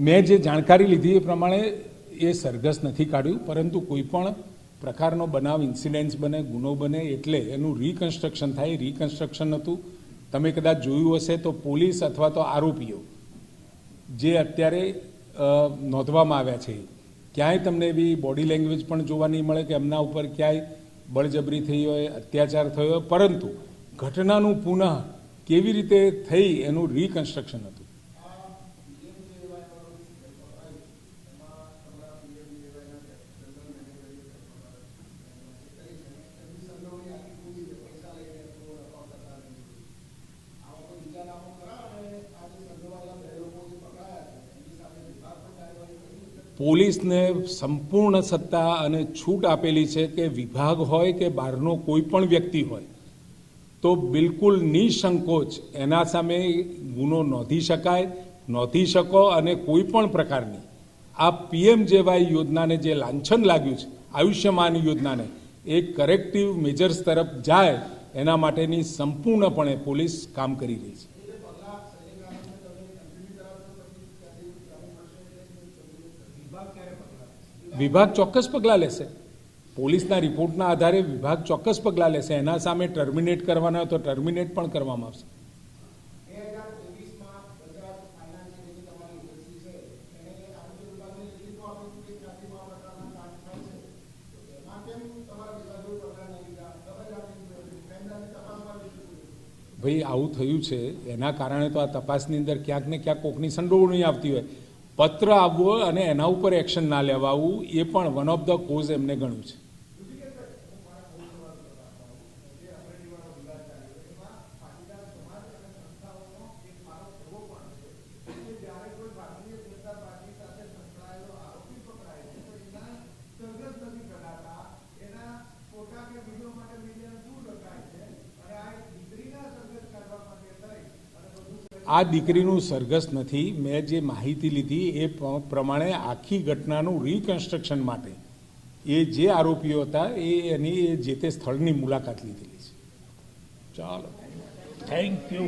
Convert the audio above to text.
મેં જે જાણકારી લીધી એ પ્રમાણે એ સરઘસ નથી કાઢ્યું, પરંતુ કોઈ પણ પ્રકારનો બનાવ ઇન્સિડન્ટ્સ બને, ગુનો બને એટલે એનું રિકન્સ્ટ્રક્શન થાય. રિકન્સ્ટ્રક્શન હતું. તમે કદાચ જોયું હશે તો પોલીસ અથવા તો આરોપીઓ જે અત્યારે નોંધવામાં આવ્યા છે, ક્યાંય તમને એવી બોડી લેંગ્વેજ પણ જોવા નહીં મળે કે એમના ઉપર ક્યાંય બળજબરી થઈ હોય, અત્યાચાર થયો હોય, પરંતુ ઘટનાનું પુનઃ કેવી રીતે થઈ એનું રિકન્સ્ટ્રક્શન હતું. પોલીસને સંપૂર્ણ સત્તા અને છૂટ આપેલી છે કે વિભાગ હોય કે બહારનો કોઈ પણ વ્યક્તિ હોય તો બિલકુલ નિસંકોચ એના સામે ગુનો નોંધી શકો અને કોઈ પણ પ્રકારની આ PMJY યોજનાને જે લાંછન લાગ્યું છે, આયુષ્યમાન યોજનાને, એ કરેક્ટિવ મેજર્સ તરફ જાય એના માટેની સંપૂર્ણપણે પોલીસ કામ કરી રહી છે. વિભાગ ચોક્કસ પગલાં લેશે. પોલીસના રિપોર્ટના આધારે વિભાગ ચોક્કસ પગલાં લેશે. એના સામે ટર્મિનેટ કરવાના હોય તો ટર્મિનેટ પણ કરવામાં આવશે. ભાઈ આવું થયું છે એના કારણે તો આ તપાસની અંદર ક્યાંક ને ક્યાંક કોકની સંડોવણી આવતી હોય. પત્ર આવવો અને એના ઉપર એક્શન ના લેવાવું એ પણ વન ઓફ ધ કોઝ એમને ગણ્યું છે. આ દીકરીનું સરઘસ નથી. મેં જે માહિતી લીધી એ પ્રમાણે આખી ઘટનાનું રિકન્સ્ટ્રક્શન માટે એ જે આરોપીઓ હતા એની જે તે સ્થળની મુલાકાત લીધેલી છે. ચાલો, થેન્ક યુ.